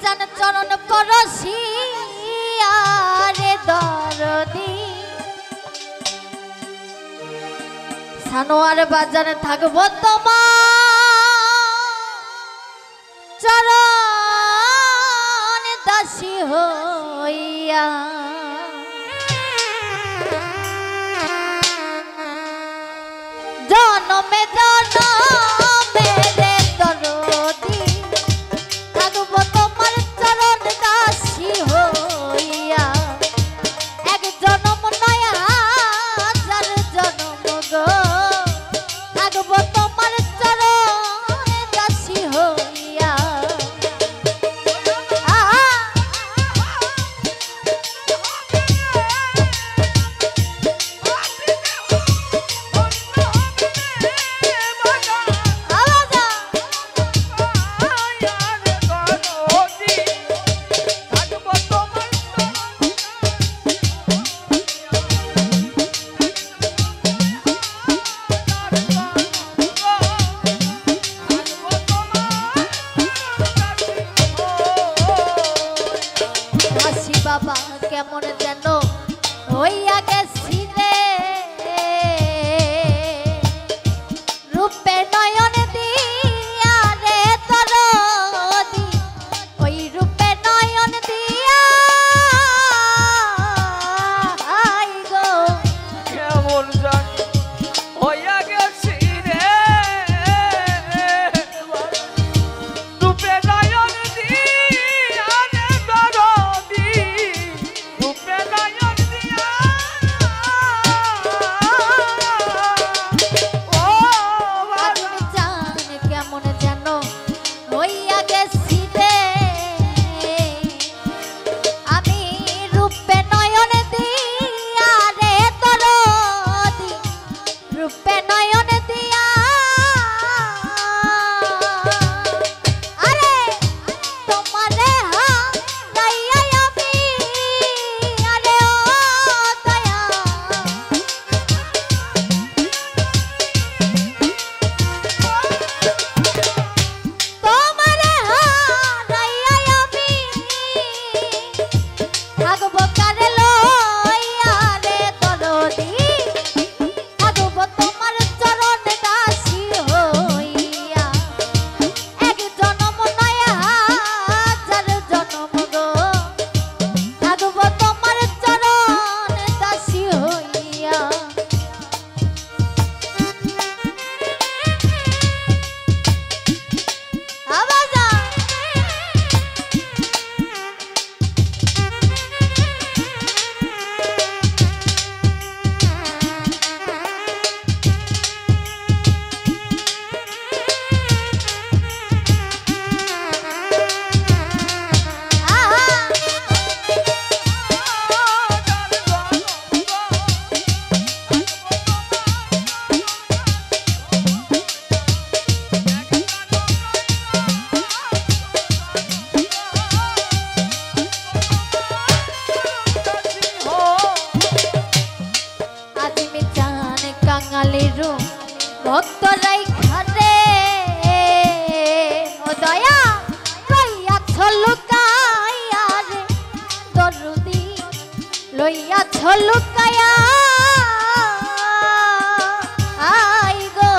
বাজান চরণ পরশি আরে দরদি সানোয়ার বাজান থাকবো তোমার চরণ দাসী হইয়া জনমে জনমে রে দরদি থাকবো তোমার চরণ দাসী হইয়া এক জনম নয় হাজার জনম গো থাকবো তোমার চরণ দাসী হইয়া বাবা কেমন যেন হইয়া গেছি রে রূপে নয়ন দিয়া রে দরদি ওই রূপে নয়ন দিয়া আই গো কেমন জানি হইয়া গেছি রে রূপে নয়ন দিয়া রে দরদি রূপে নয়ন দিয়া ও আগুন জান কেমন যেন হইয়া গেছি রে আমি রূপে নয়ন দিয়া রে দরদি রূপে নয়ন দিয়া আরে তোমারে হারাইয়া আমি আরে ও দয়া তোমারে হারাইয়া আমি থাকবো কারে লইয়া রে দরদি থাকবো তোমার চরণ দাসী হইয়া এক জনম নয় হাজার জনম গো থাকবো তোমার চরণ দাসী হইয়া আবাজা আদিমি চান কাঙালির ভক্তরাই খারে ও দয়া লইয়াছ লুকাইয়া রে দরদি লইয়াছ লুকাইয়া আই গো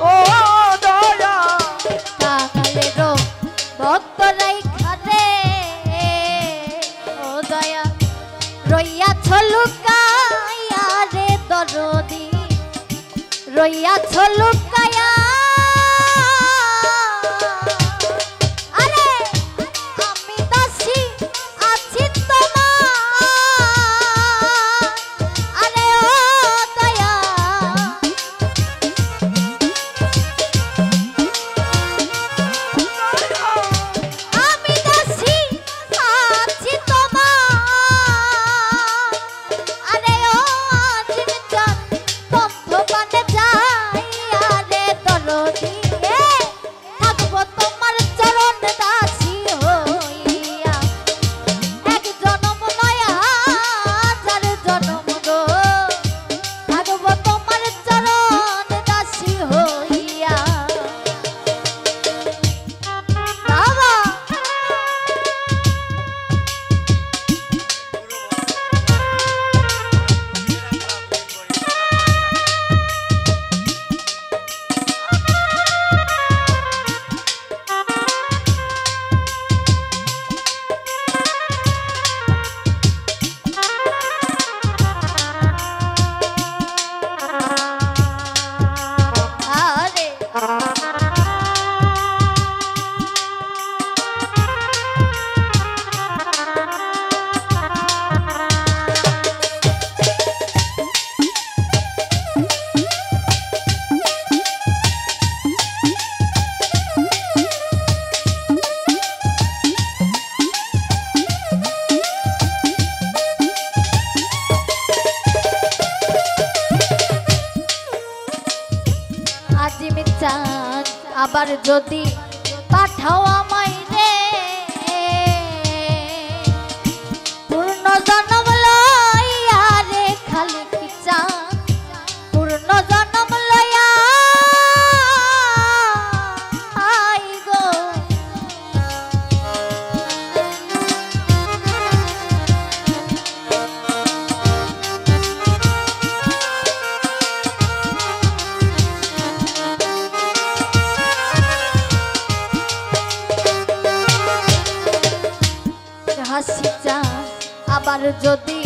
ও দয়া কাঙালের ভক্তরাই খারে ও দয়া রইয়াছ লুকাইয়া রে দরদি রইয়াছ লুকাইয়া আরে আমি দাসী আছি তোমার আরে ও দয়া আমি দাসী আছি তোমার আরে ও জিমি চান বন্ধ বানে যাইয়া রে আবার যদি পাঠাও আমায় রে পূর্ণ জন্ম লইয়া রে খালি কি চান পূর্ণ জন্ম লইয়া আই গো হাসি চান আবার যদি